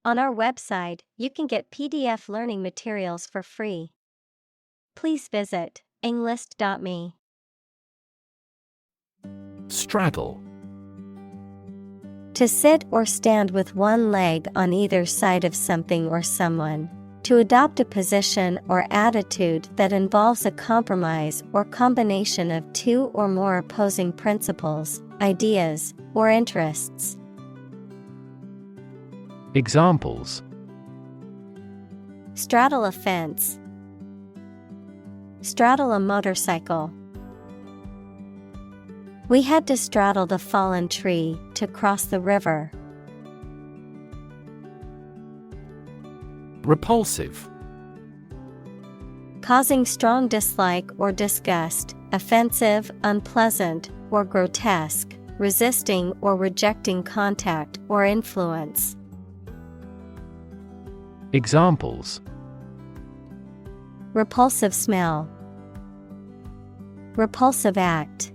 On our website, you can get PDF learning materials for free. Please visit englist.me. Straddle. To sit or stand with one leg on either side of something or someone. To adopt a position or attitude that involves a compromise or combination of two or more opposing principles, ideas, or interests. Examples: Straddle a fence. Straddle a motorcycle. We had to straddle the fallen tree to cross the river. Repulsive. Causing strong dislike or disgust, offensive, unpleasant, or grotesque, resisting or rejecting contact or influence. Examples: Repulsive smell. Repulsive act.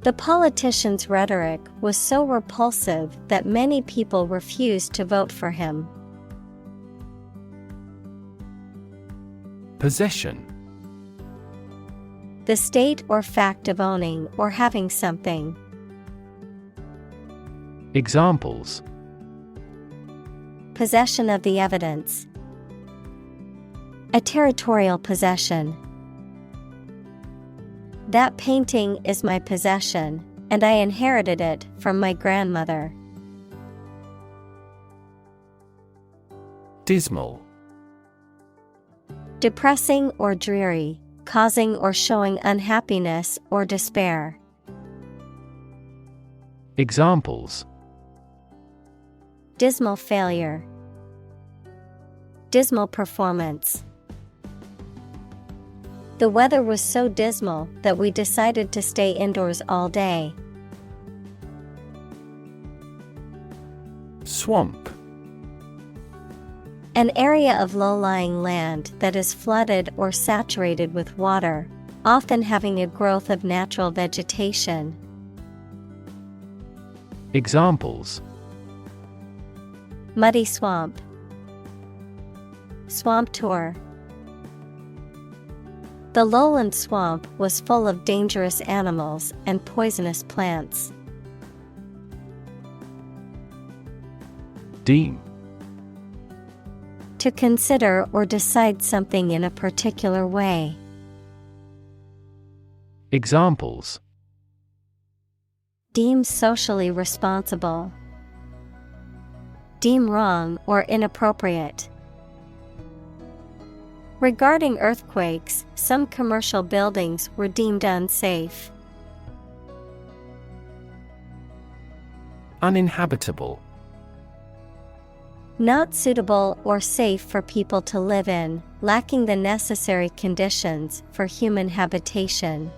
The politician's rhetoric was so repulsive that many people refused to vote for him. Possession. The state or fact of owning or having something. Examples: Possession of the evidence. A territorial possession. That painting is my possession, and I inherited it from my grandmother. Dismal. Depressing or dreary, causing or showing unhappiness or despair. Examples: Dismal failure. Dismal performance. The weather was so dismal that we decided to stay indoors all day. Swamp. An area of low-lying land that is flooded or saturated with water, often having a growth of natural vegetation. Examples: Muddy swamp. Swamp tour. The lowland swamp was full of dangerous animals and poisonous plants. Deem. To consider or decide something in a particular way. Examples: Deem socially responsible. Deem wrong or inappropriate. Regarding earthquakes, some commercial buildings were deemed unsafe. Uninhabitable. Not suitable or safe for people to live in, lacking the necessary conditions for human habitation.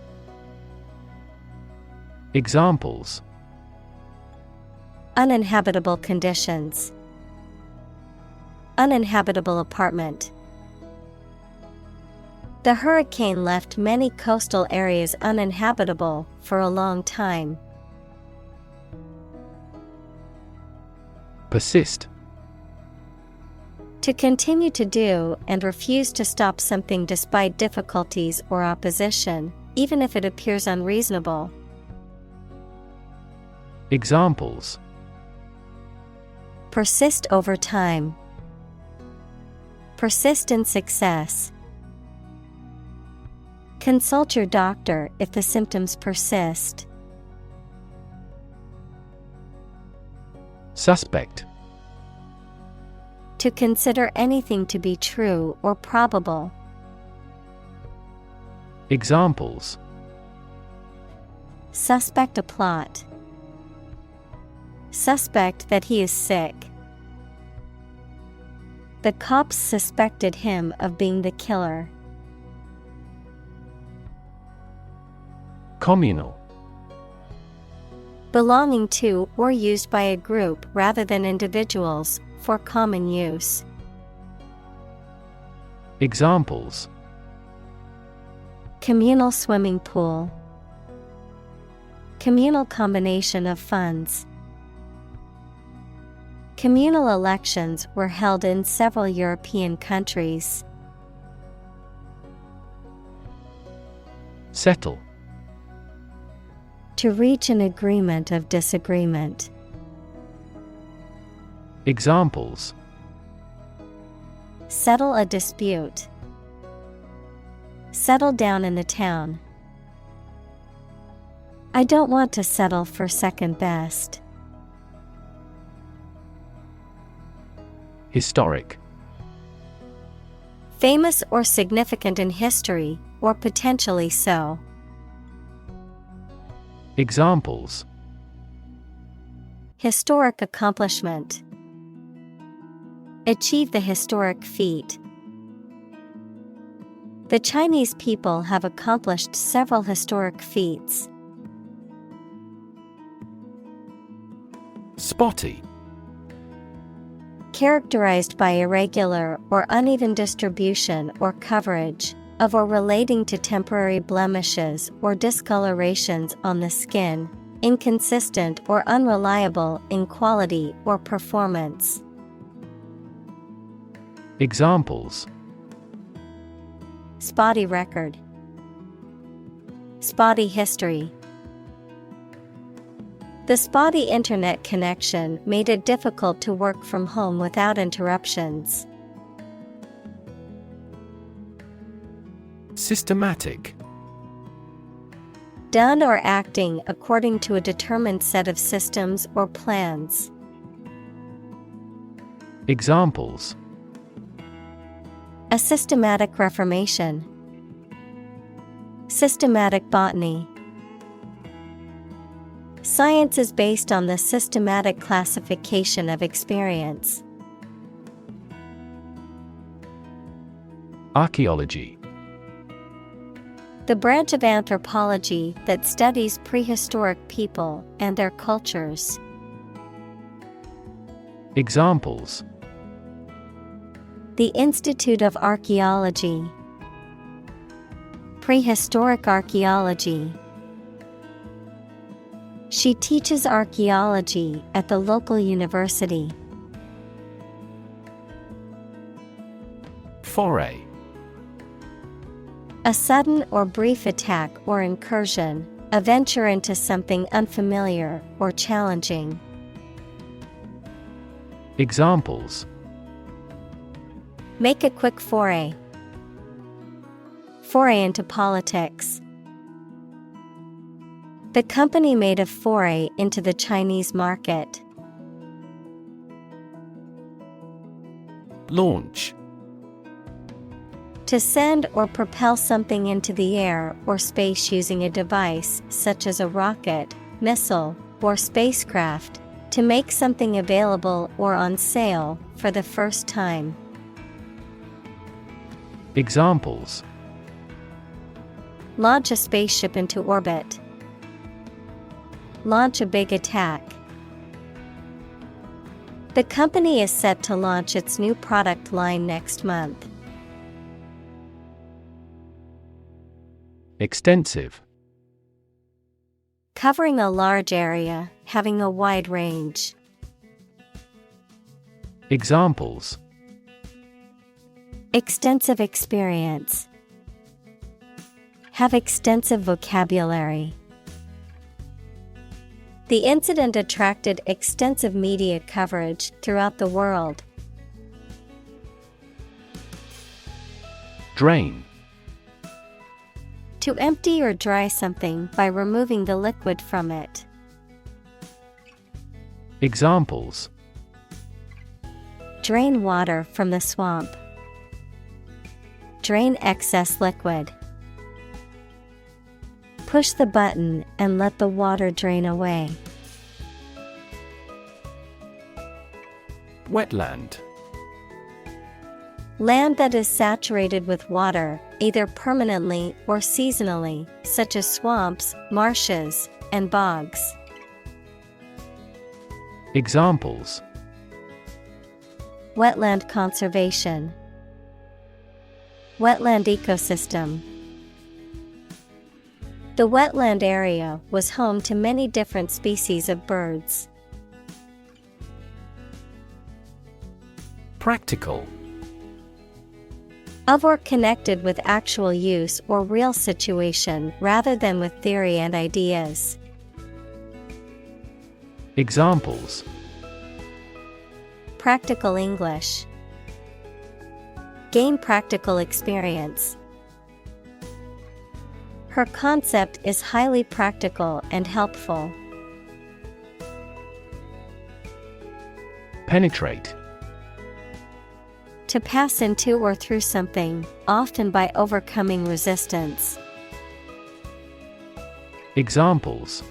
Examples: Uninhabitable conditions. Uninhabitable apartment. The hurricane left many coastal areas uninhabitable for a long time. Persist. To continue to do and refuse to stop something despite difficulties or opposition, even if it appears unreasonable. Examples: Persist over time. Persist in success. Consult your doctor if the symptoms persist. Suspect. To consider anything to be true or probable. Examples: Suspect a plot. Suspect that he is sick. The cops suspected him of being the killer. Communal. Belonging to or used by a group rather than individuals, for common use. Examples: Communal swimming pool. Communal combination of funds. Communal elections were held in several European countries. Settle. To reach an agreement of disagreement. Examples: Settle a dispute. Settle down in the town. I don't want to settle for second best. Historic. Famous or significant in history, or potentially so. Examples: Historic accomplishment. Achieve the historic feat. The Chinese people have accomplished several historic feats. Spotty. Characterized by irregular or uneven distribution or coverage of or relating to temporary blemishes or discolorations on the skin, inconsistent or unreliable in quality or performance. Examples: Spotty record. Spotty history. The spotty internet connection made it difficult to work from home without interruptions. Systematic. Done or acting according to a determined set of systems or plans. Examples: A systematic reformation. Systematic botany. Science is based on the systematic classification of experience. Archaeology. The branch of anthropology that studies prehistoric people and their cultures. Examples: The Institute of Archaeology. Prehistoric archaeology. She teaches archaeology at the local university. Foray. A sudden or brief attack or incursion, a venture into something unfamiliar or challenging. Examples: Make a quick foray. Foray into politics. The company made a foray into the Chinese market. Launch. To send or propel something into the air or space using a device such as a rocket, missile, or spacecraft, to make something available or on sale for the first time. Examples: Launch a spaceship into orbit. Launch a big attack. The company is set to launch its new product line next month. Extensive. Covering a large area, having a wide range. Examples: Extensive experience. Have extensive vocabulary. The incident attracted extensive media coverage throughout the world. Drain. To empty or dry something by removing the liquid from it. Examples: Drain water from the swamp. Drain excess liquid. Push the button and let the water drain away. Wetland. Land that is saturated with water, either permanently or seasonally, such as swamps, marshes, and bogs. Examples: Wetland conservation. Wetland ecosystem. The wetland area was home to many different species of birds. Practical. Of or connected with actual use or real situation rather than with theory and ideas. Examples: Practical English. Gain practical experience. Her concept is highly practical and helpful. Penetrate. To pass into or through something, often by overcoming resistance. Examples: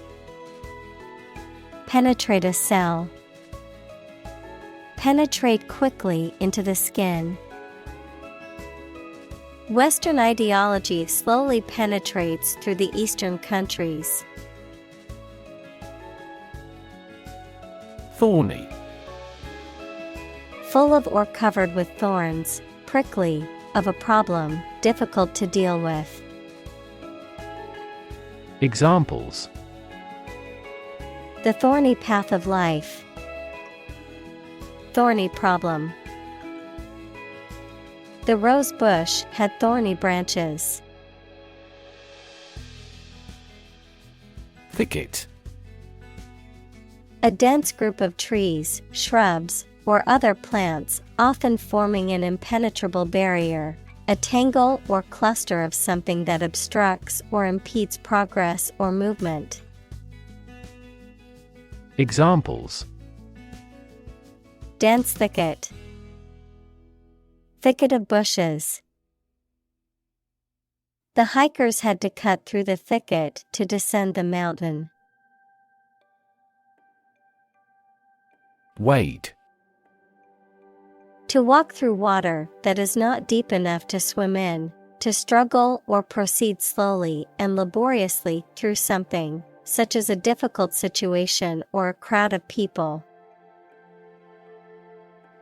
Penetrate a cell. Penetrate quickly into the skin. Western ideology slowly penetrates through the Eastern countries. Thorny. Full of or covered with thorns, prickly, of a problem, difficult to deal with. Examples: The thorny path of life. Thorny problem. The rose bush had thorny branches. Thicket. A dense group of trees, shrubs, or other plants, often forming an impenetrable barrier, a tangle or cluster of something that obstructs or impedes progress or movement. Examples: Dense thicket. Thicket of bushes. The hikers had to cut through the thicket to descend the mountain. Wade. To walk through water that is not deep enough to swim in, to struggle or proceed slowly and laboriously through something, such as a difficult situation or a crowd of people.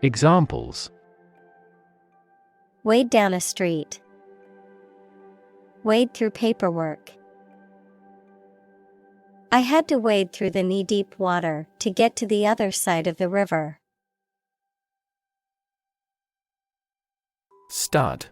Examples: Wade down a street. Wade through paperwork. I had to wade through the knee-deep water to get to the other side of the river. Stud.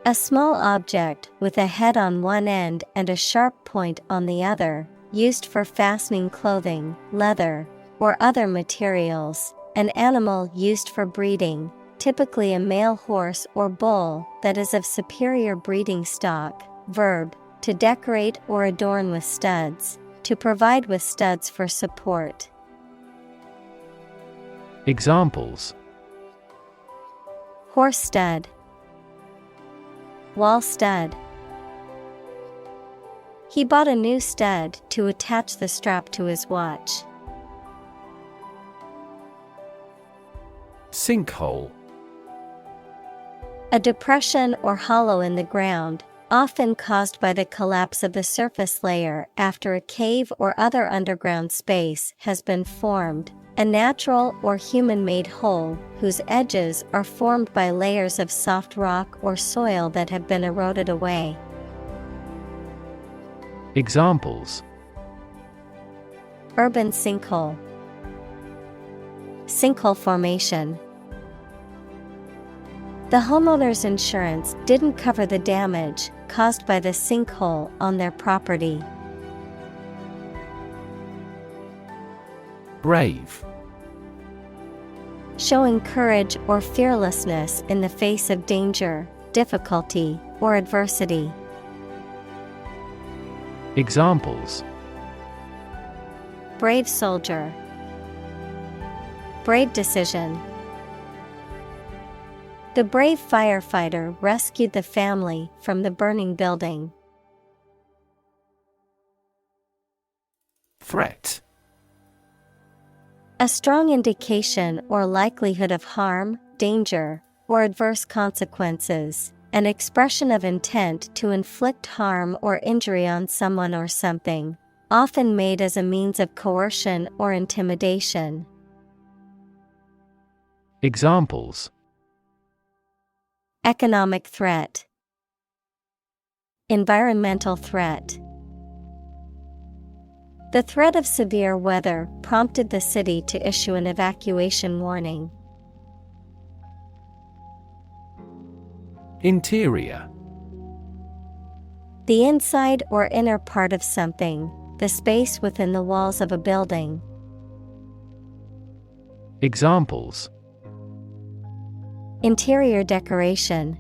A small object with a head on one end and a sharp point on the other, used for fastening clothing, leather, or other materials. An animal used for breeding, typically a male horse or bull that is of superior breeding stock. Verb: to decorate or adorn with studs, to provide with studs for support. Examples: Horse stud. Wall stud. He bought a new stud to attach the strap to his watch. Sinkhole. A depression or hollow in the ground, often caused by the collapse of the surface layer after a cave or other underground space has been formed, a natural or human-made hole whose edges are formed by layers of soft rock or soil that have been eroded away. Examples: Urban sinkhole. Sinkhole formation. The homeowner's insurance didn't cover the damage caused by the sinkhole on their property. Brave. Showing courage or fearlessness in the face of danger, difficulty, or adversity. Examples: Brave soldier. Brave decision. The brave firefighter rescued the family from the burning building. Threat. A strong indication or likelihood of harm, danger, or adverse consequences. An expression of intent to inflict harm or injury on someone or something, often made as a means of coercion or intimidation. Examples: Economic threat. Environmental threat. The threat of severe weather prompted the city to issue an evacuation warning. Interior. The inside or inner part of something, the space within the walls of a building. Examples: Interior decoration.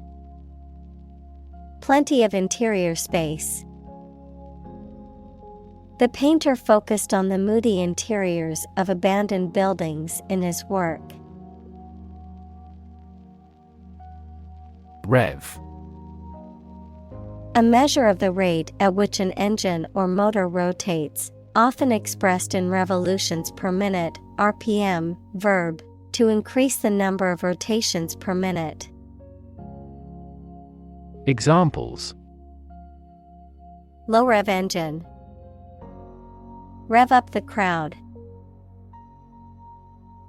Plenty of interior space. The painter focused on the moody interiors of abandoned buildings in his work. Rev. A measure of the rate at which an engine or motor rotates, often expressed in revolutions per minute, RPM, verb, to increase the number of rotations per minute. Examples: Low rev engine. Rev up the crowd.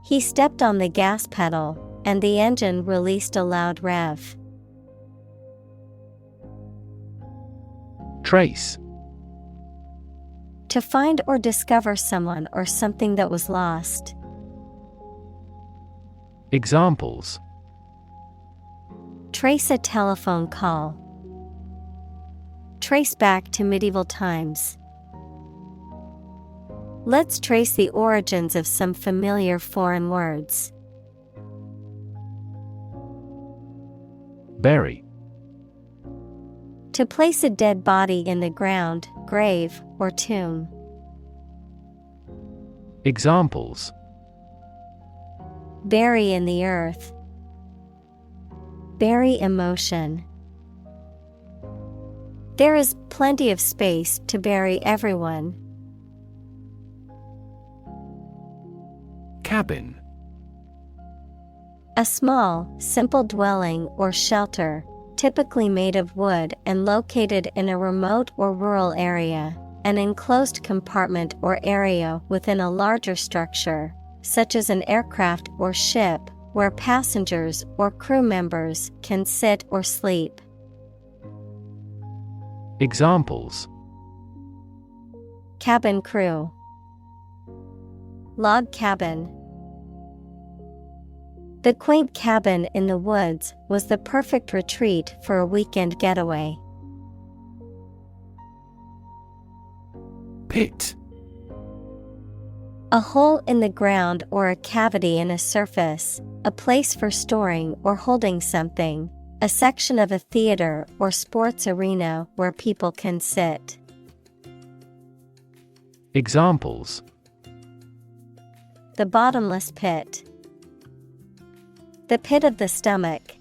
He stepped on the gas pedal, and the engine released a loud rev. Trace. To find or discover someone or something that was lost. Examples: Trace a telephone call. Trace back to medieval times. Let's trace the origins of some familiar foreign words. Bury. To place a dead body in the ground, grave, or tomb. Examples: Bury in the earth. Bury emotion. There is plenty of space to bury everyone. Cabin. A small, simple dwelling or shelter, typically made of wood and located in a remote or rural area, an enclosed compartment or area within a larger structure, such as an aircraft or ship, where passengers or crew members can sit or sleep. Examples: Cabin crew. Log cabin. The quaint cabin in the woods was the perfect retreat for a weekend getaway. Pit. A hole in the ground or a cavity in a surface, a place for storing or holding something, a section of a theater or sports arena where people can sit. Examples: The bottomless pit. The pit of the stomach.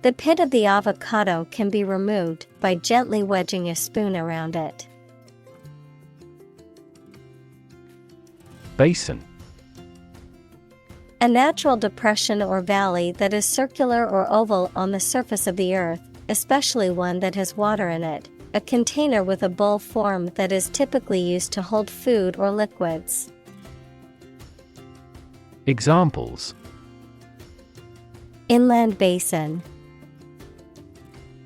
The pit of the avocado can be removed by gently wedging a spoon around it. Basin. A natural depression or valley that is circular or oval on the surface of the earth, especially one that has water in it. A container with a bowl form that is typically used to hold food or liquids. Examples: Inland basin.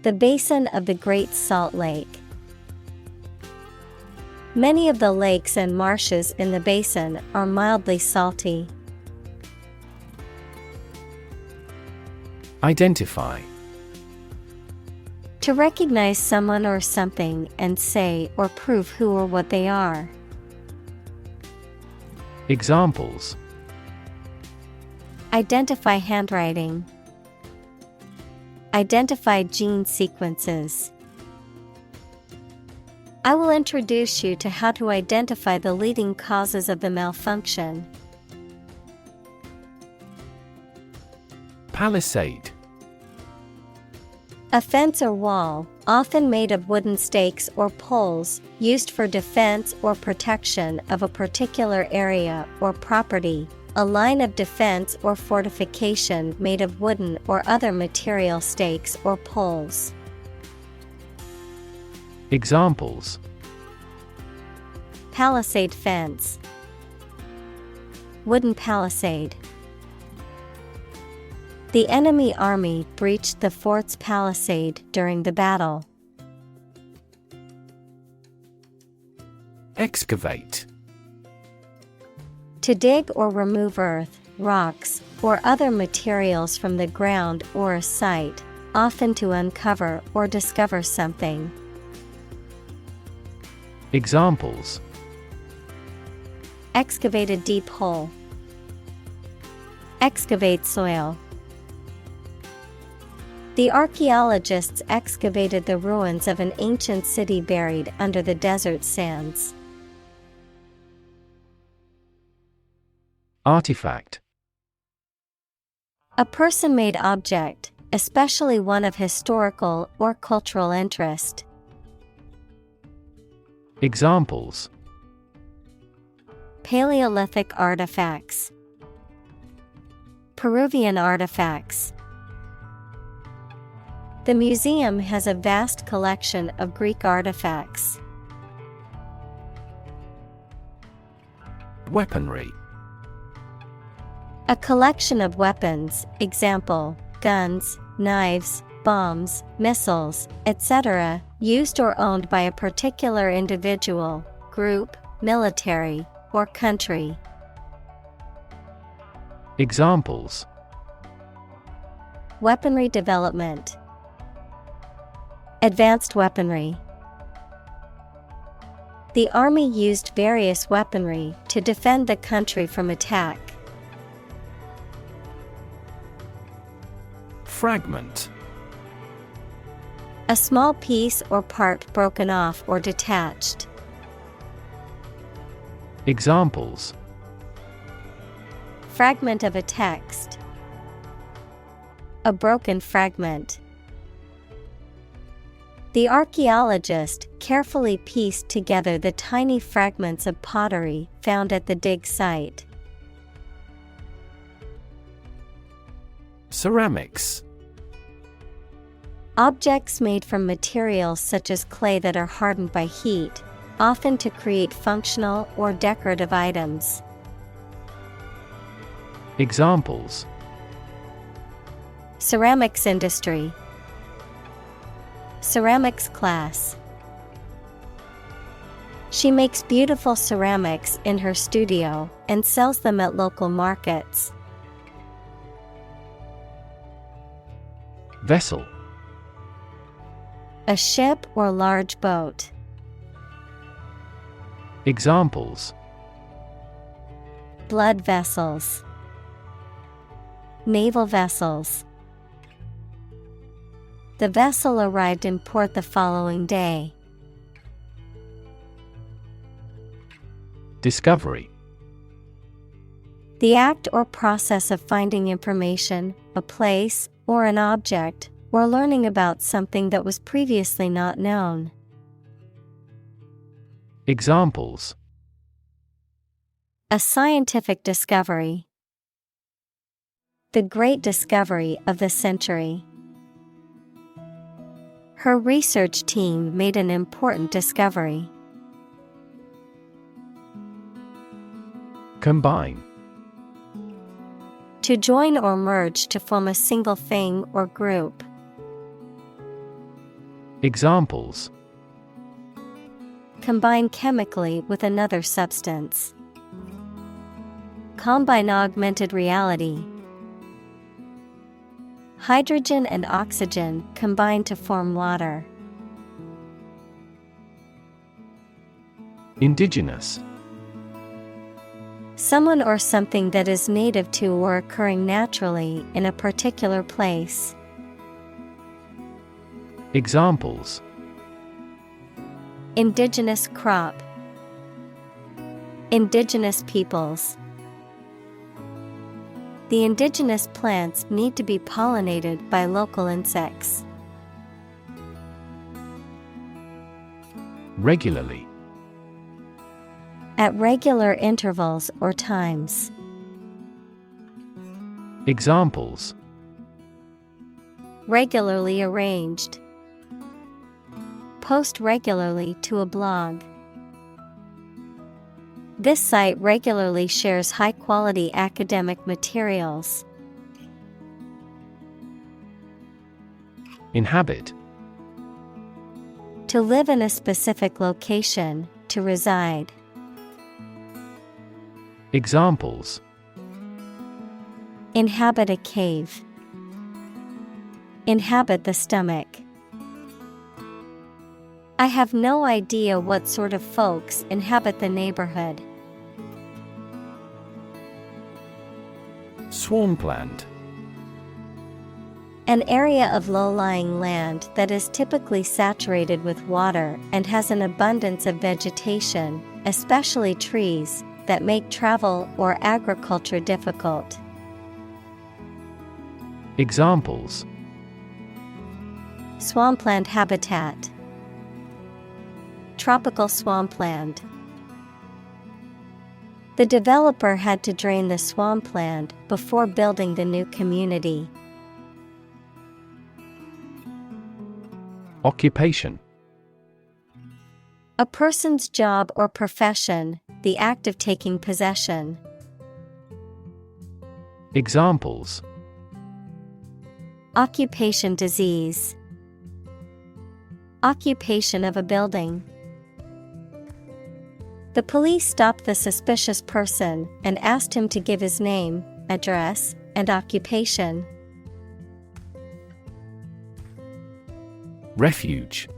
The basin of the Great Salt Lake. Many of the lakes and marshes in the basin are mildly salty. Identify. To recognize someone or something and say or prove who or what they are. Examples: Identify handwriting. Identify gene sequences. I will introduce you to how to identify the leading causes of the malfunction. Palisade. A fence or wall, often made of wooden stakes or poles, used for defense or protection of a particular area or property. A line of defense or fortification made of wooden or other material stakes or poles. Examples: Palisade fence. Wooden palisade. The enemy army breached the fort's palisade during the battle. Excavate. To dig or remove earth, rocks, or other materials from the ground or a site, often to uncover or discover something. Examples: excavate a deep hole, excavate soil. The archaeologists excavated the ruins of an ancient city buried under the desert sands. Artifact. A person-made object, especially one of historical or cultural interest. Examples: Paleolithic artifacts, Peruvian artifacts. The museum has a vast collection of Greek artifacts. Weaponry. A collection of weapons, example, guns, knives, bombs, missiles, etc., used or owned by a particular individual, group, military, or country. Examples: weaponry development, advanced weaponry. The army used various weaponry to defend the country from attack. Fragment. A small piece or part broken off or detached. Examples: fragment of a text, a broken fragment. The archaeologist carefully pieced together the tiny fragments of pottery found at the dig site. Ceramics. Objects made from materials such as clay that are hardened by heat, often to create functional or decorative items. Examples: ceramics industry, ceramics class. She makes beautiful ceramics in her studio and sells them at local markets. Vessel. A ship or large boat. Examples: blood vessels, naval vessels. The vessel arrived in port the following day. Discovery. The act or process of finding information, a place, or an object, or learning about something that was previously not known. Examples: a scientific discovery, the great discovery of the century. Her research team made an important discovery. Combine. To join or merge to form a single thing or group. Examples: combine chemically with another substance. Combine augmented reality. Hydrogen and oxygen combine to form water. Indigenous. Someone or something that is native to or occurring naturally in a particular place. Examples: indigenous crop, indigenous peoples. The indigenous plants need to be pollinated by local insects. Regularly. At regular intervals or times. Examples: regularly arranged. Post regularly to a blog. This site regularly shares high-quality academic materials. Inhabit. To live in a specific location, to reside. Inhabit a cave. Inhabit the stomach. I have no idea what sort of folks inhabit the neighborhood. Swampland. An area of low-lying land that is typically saturated with water and has an abundance of vegetation, especially trees, that make travel or agriculture difficult. Examples: Swampland habitat. Tropical swampland. The developer had to drain the swampland before building the new community. Occupation. A person's job or profession, the act of taking possession. Examples: Occupation disease. Occupation of a building. The police stopped the suspicious person and asked him to give his name, address, and occupation. Refuge.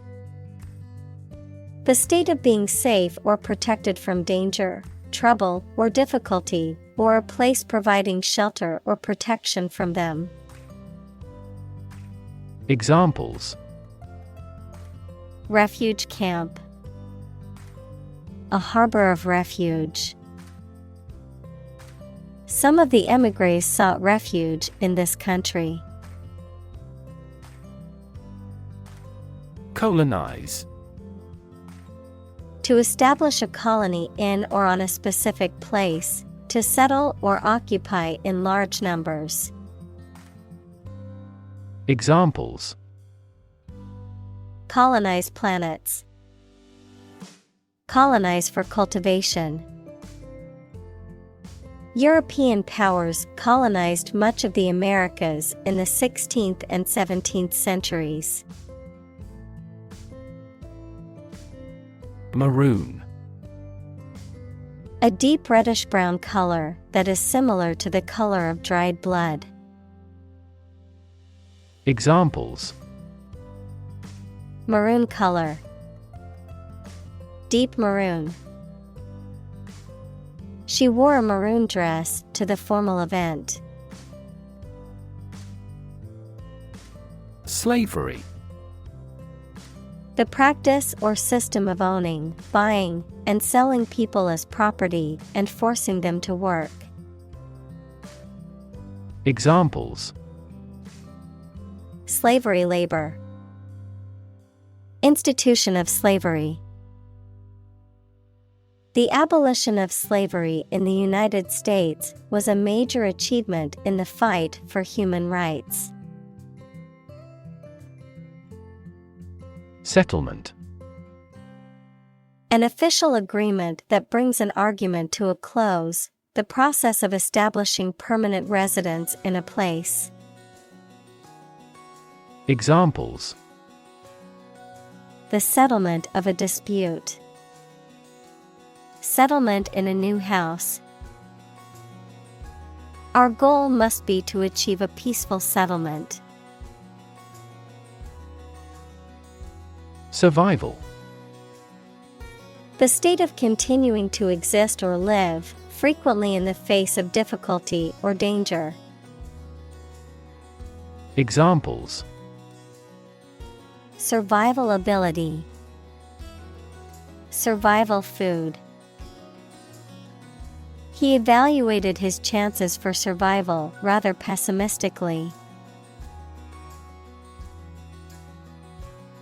The state of being safe or protected from danger, trouble, or difficulty, or a place providing shelter or protection from them. Examples: Refuge camp. A harbor of refuge. Some of the émigrés sought refuge in this country. Colonize. To establish a colony in or on a specific place, to settle or occupy in large numbers. Examples: Colonize planets. Colonize for cultivation. European powers colonized much of the Americas in the 16th and 17th centuries. Maroon. A deep reddish-brown color that is similar to the color of dried blood. Examples: Maroon color. Deep maroon. She wore a maroon dress to the formal event. Slavery. The practice or system of owning, buying, and selling people as property and forcing them to work. Examples: Slavery labor. Institution of slavery. The abolition of slavery in the United States was a major achievement in the fight for human rights. Settlement. An official agreement that brings an argument to a close, the process of establishing permanent residence in a place. Examples: The settlement of a dispute. Settlement in a new house. Our goal must be to achieve a peaceful settlement. Survival. The state of continuing to exist or live, frequently in the face of difficulty or danger. Examples: Survival ability. Survival food. He evaluated his chances for survival rather pessimistically.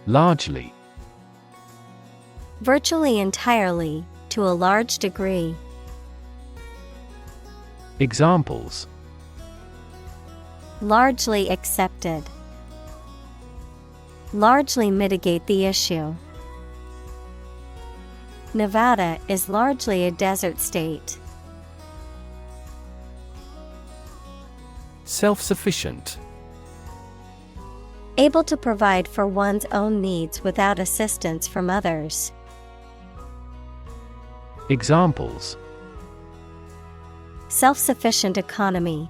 Largely. Virtually entirely, to a large degree. Examples: Largely accepted. Largely mitigate the issue. Nevada is largely a desert state. Self-sufficient. Able to provide for one's own needs without assistance from others. Examples: Self-sufficient economy.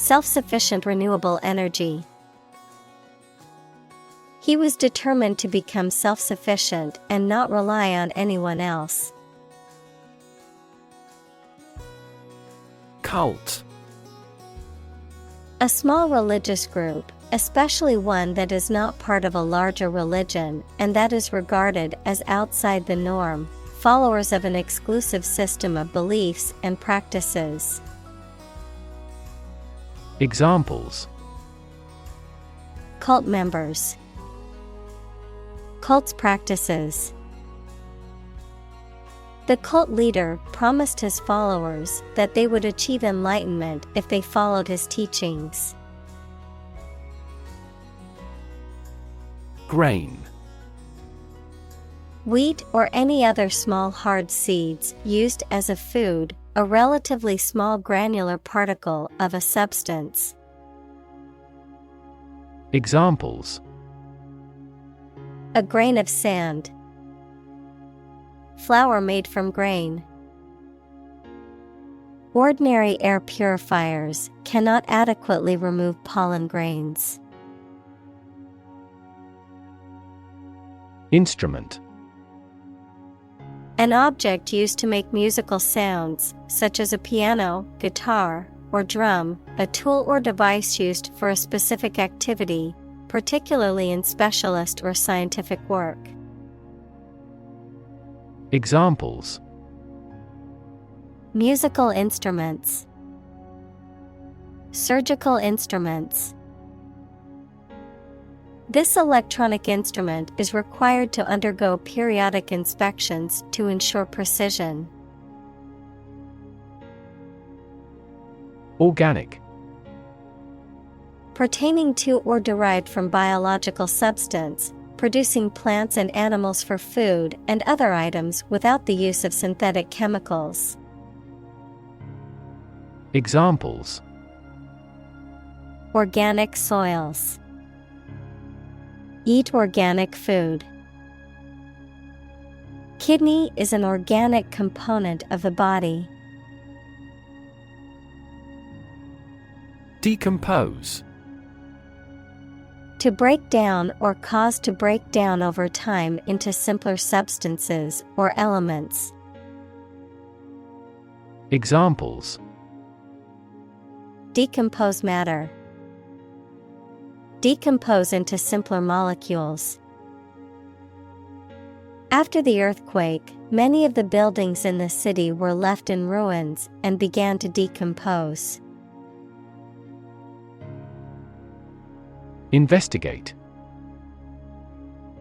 self-sufficient renewable energy. He was determined to become self-sufficient and not rely on anyone else. Cult. A small religious group, especially one that is not part of a larger religion and that is regarded as outside the norm, followers of an exclusive system of beliefs and practices. Examples: Cult members. Cult's practices. The cult leader promised his followers that they would achieve enlightenment if they followed his teachings. Grain. Wheat or any other small hard seeds used as a food, a relatively small granular particle of a substance. Examples: A grain of sand. Flour made from grain. Ordinary air purifiers cannot adequately remove pollen grains. Instrument. An object used to make musical sounds, such as a piano, guitar, or drum, a tool or device used for a specific activity, particularly in specialist or scientific work. Examples: Musical instruments. Surgical instruments. This electronic instrument is required to undergo periodic inspections to ensure precision. Organic. Pertaining to or derived from biological substance, producing plants and animals for food and other items without the use of synthetic chemicals. Examples: Organic soils. Eat organic food. Kidney is an organic component of the body. Decompose. To break down or cause to break down over time into simpler substances or elements. Examples: Decompose matter. Decompose into simpler molecules. After the earthquake, many of the buildings in the city were left in ruins and began to decompose. Investigate.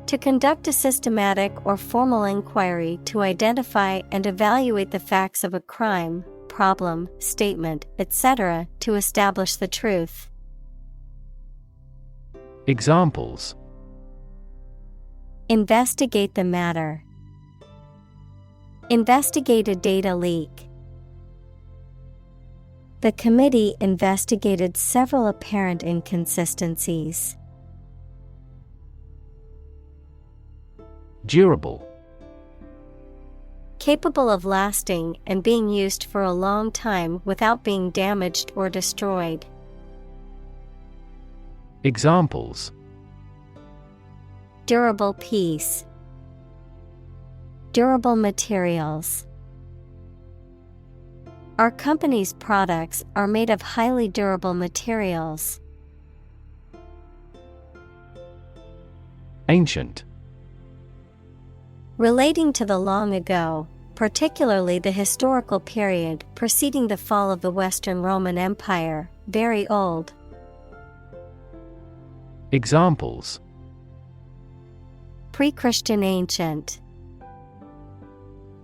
To conduct a systematic or formal inquiry to identify and evaluate the facts of a crime, problem, statement, etc., to establish the truth. Examples: Investigate the matter. Investigate a data leak. The committee investigated several apparent inconsistencies. Durable. Capable of lasting and being used for a long time without being damaged or destroyed. Examples: Durable piece. Durable materials. Our company's products are made of highly durable materials. Ancient. Relating to the long ago, particularly the historical period preceding the fall of the Western Roman Empire, very old. Examples: Pre-Christian ancient.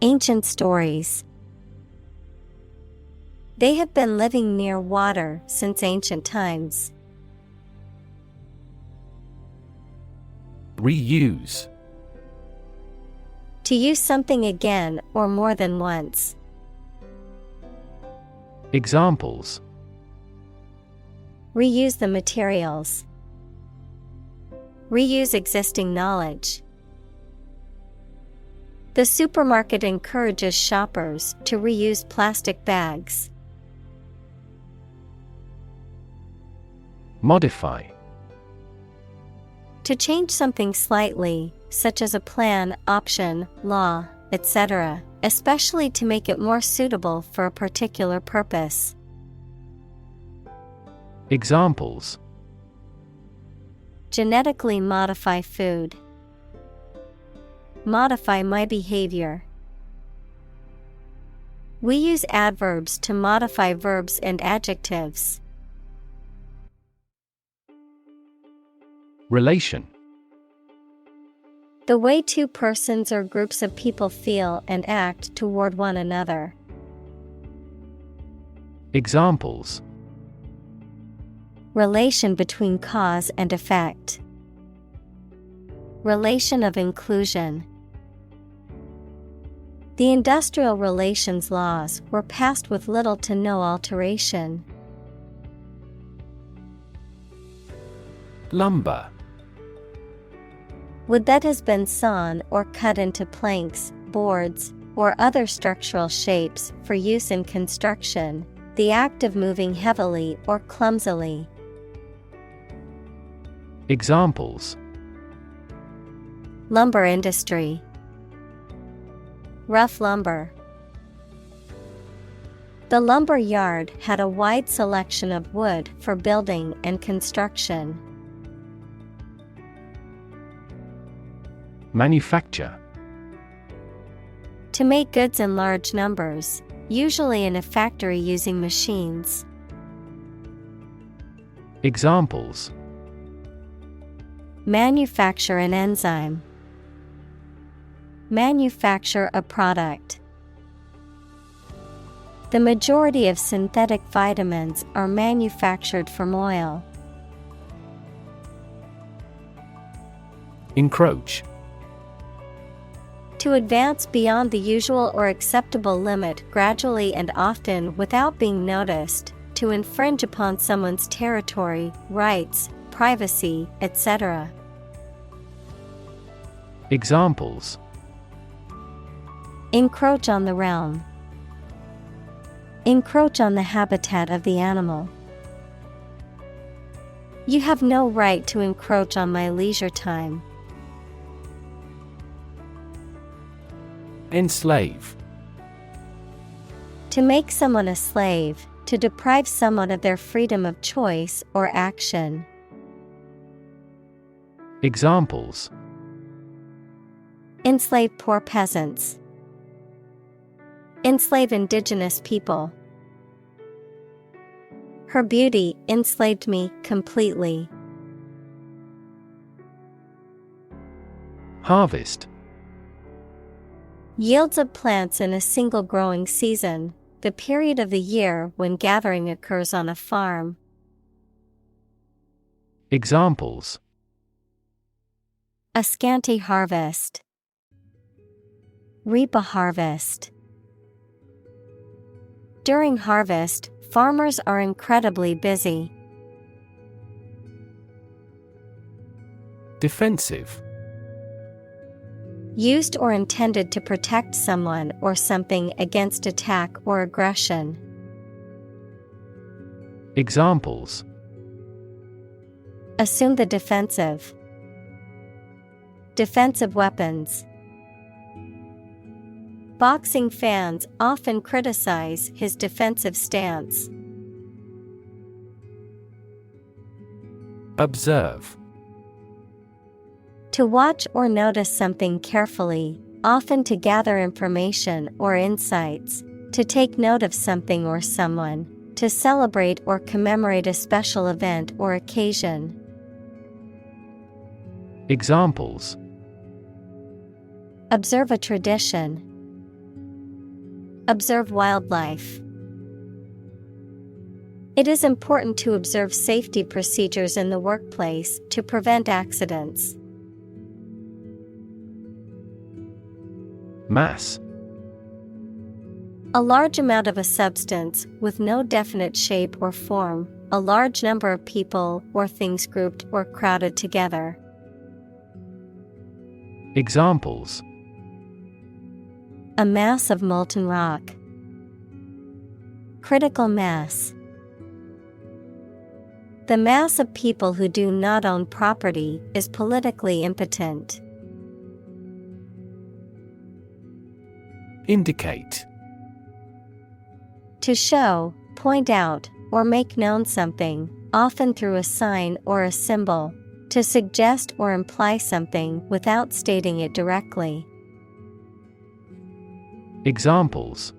Ancient stories. They have been living near water since ancient times. Reuse. To use something again or more than once. Examples: Reuse the materials. Reuse existing knowledge. The supermarket encourages shoppers to reuse plastic bags. Modify. To change something slightly, such as a plan, option, law, etc., especially to make it more suitable for a particular purpose. Examples: Genetically modify food. Modify my behavior. We use adverbs to modify verbs and adjectives. Relation. The way two persons or groups of people feel and act toward one another. Examples: Relation between cause and effect. Relation of inclusion. The industrial relations laws were passed with little to no alteration. Lumber. Wood that has been sawn or cut into planks, boards, or other structural shapes for use in construction, the act of moving heavily or clumsily. Examples: Lumber industry. Rough lumber. The lumber yard had a wide selection of wood for building and construction. Manufacture. To make goods in large numbers, usually in a factory using machines. Examples: Manufacture an enzyme. Manufacture a product. The majority of synthetic vitamins are manufactured from oil. Encroach. To advance beyond the usual or acceptable limit gradually and often without being noticed, to infringe upon someone's territory, rights, privacy, etc. Examples: Encroach on the realm. Encroach on the habitat of the animal. You have no right to encroach on my leisure time. Enslave. To make someone a slave, to deprive someone of their freedom of choice or action. Examples: Enslave poor peasants. Enslave indigenous people. Her beauty enslaved me completely. Harvest. Yields of plants in a single growing season, the period of the year when gathering occurs on a farm. Examples: A scanty harvest. Reap a harvest. During harvest, farmers are incredibly busy. Defensive. Used or intended to protect someone or something against attack or aggression. Examples: Assume the defensive. Defensive weapons. Boxing fans often criticize his defensive stance. Observe. To watch or notice something carefully, often to gather information or insights, to take note of something or someone, to celebrate or commemorate a special event or occasion. Examples: Observe a tradition. Observe wildlife. It is important to observe safety procedures in the workplace to prevent accidents. Mass. A large amount of a substance with no definite shape or form, a large number of people or things grouped or crowded together. Examples: A mass of molten rock. Critical mass. The mass of people who do not own property is politically impotent. Indicate. To show, point out, or make known something, often through a sign or a symbol, to suggest or imply something without stating it directly. Examples.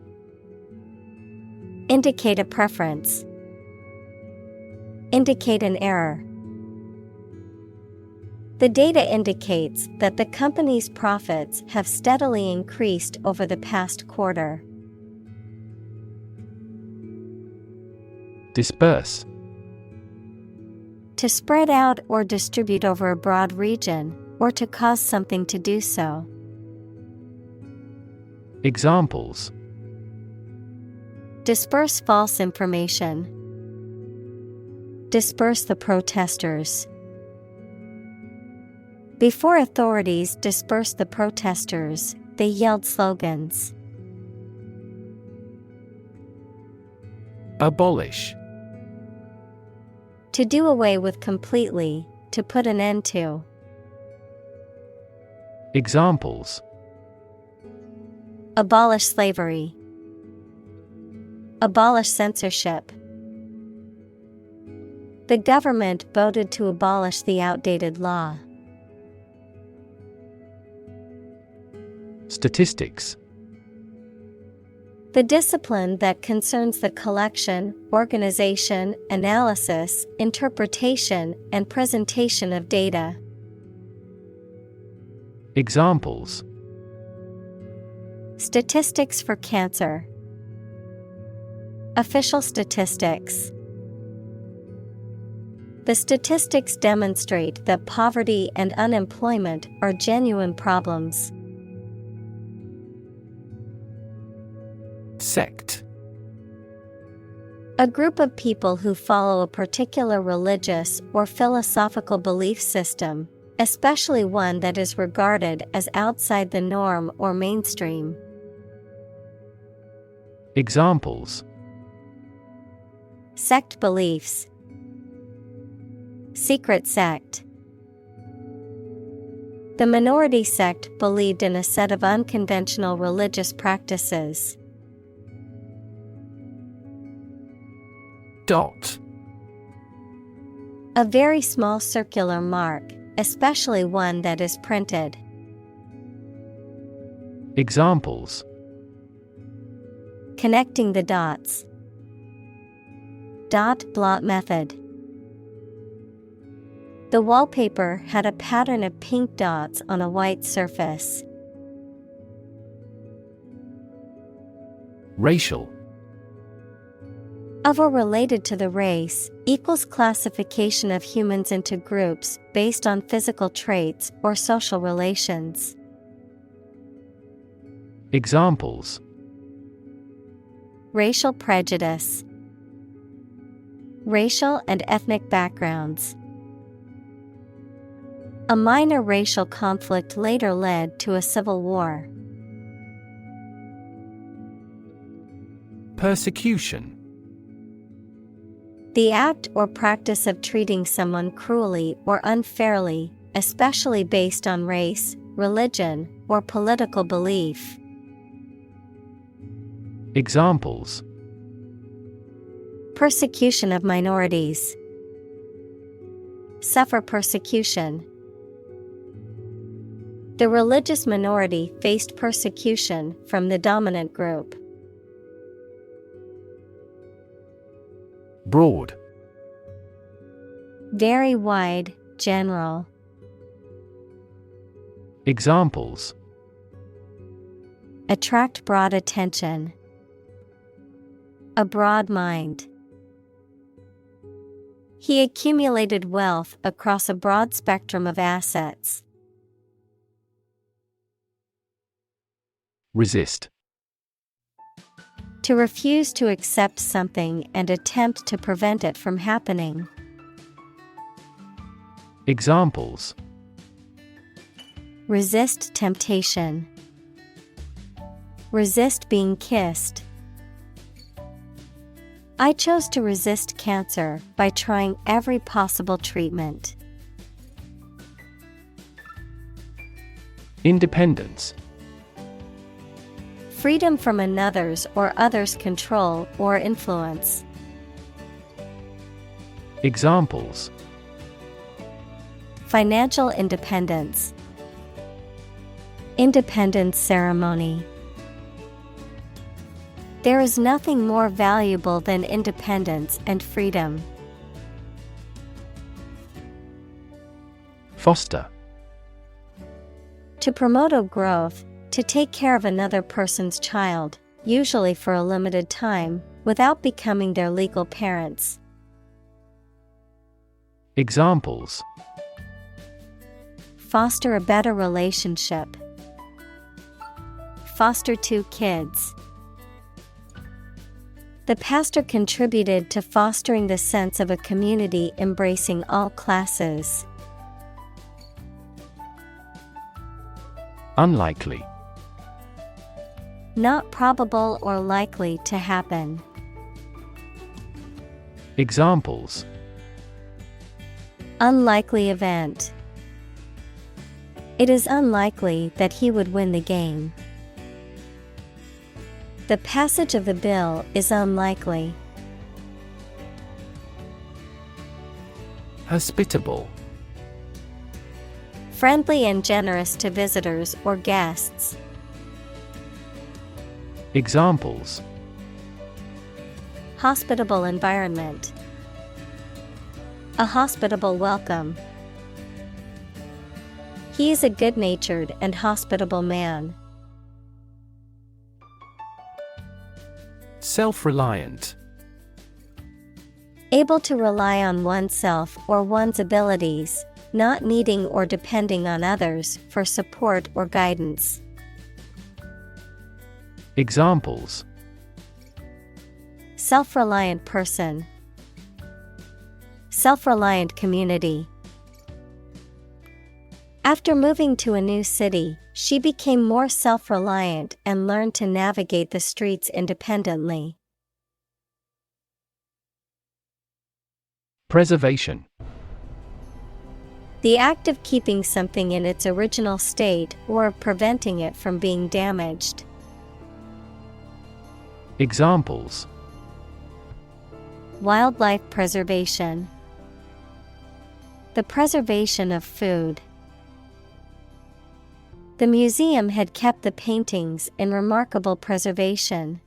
Indicate a preference. Indicate an error. The data indicates that the company's profits have steadily increased over the past quarter. Disperse. To spread out or distribute over a broad region, or to cause something to do so. Examples. Disperse false information. Disperse the protesters. Before authorities dispersed the protesters, they yelled slogans. Abolish. To do away with completely, to put an end to. Examples. Abolish slavery. Abolish censorship. The government voted to abolish the outdated law. Statistics. The discipline that concerns the collection, organization, analysis, interpretation, and presentation of data. Examples. Statistics for cancer. Official statistics. The statistics demonstrate that poverty and unemployment are genuine problems. Sect. A group of people who follow a particular religious or philosophical belief system, especially one that is regarded as outside the norm or mainstream. Examples. Sect beliefs. Secret sect. The minority sect believed in a set of unconventional religious practices. Dot. A very small circular mark, especially one that is printed. Examples. Connecting the dots. Dot blot method. The wallpaper had a pattern of pink dots on a white surface. Racial. Of or related to the race, equals classification of humans into groups based on physical traits or social relations. Examples. Racial prejudice. Racial and ethnic backgrounds. A minor racial conflict later led to a civil war. Persecution. The act or practice of treating someone cruelly or unfairly, especially based on race, religion, or political belief. Examples. Persecution of minorities. Suffer persecution. The religious minority faced persecution from the dominant group. Broad. Very wide, general. Examples. Attract broad attention. A broad mind. He accumulated wealth across a broad spectrum of assets. Resist. To refuse to accept something and attempt to prevent it from happening. Examples. Resist temptation. Resist being kissed. I chose to resist cancer by trying every possible treatment. Independence. Freedom from another's or others' control or influence. Examples: Financial independence. Independence ceremony. There is nothing more valuable than independence and freedom. Foster. To promote a growth, to take care of another person's child, usually for a limited time, without becoming their legal parents. Examples: Foster a better relationship. Foster 2 kids. The pastor contributed to fostering the sense of a community embracing all classes. Unlikely. Not probable or likely to happen. Examples: Unlikely event. It is unlikely that he would win the game. The passage of the bill is unlikely. Hospitable. Friendly and generous to visitors or guests. Examples: Hospitable environment. A hospitable welcome. He is a good-natured and hospitable man. Self-reliant. Able to rely on oneself or one's abilities, not needing or depending on others for support or guidance. Examples: Self-reliant person. Self-reliant community. After moving to a new city, she became more self-reliant and learned to navigate the streets independently. Preservation. The act of keeping something in its original state or of preventing it from being damaged. Examples: Wildlife preservation. The preservation of food. The museum had kept the paintings in remarkable preservation.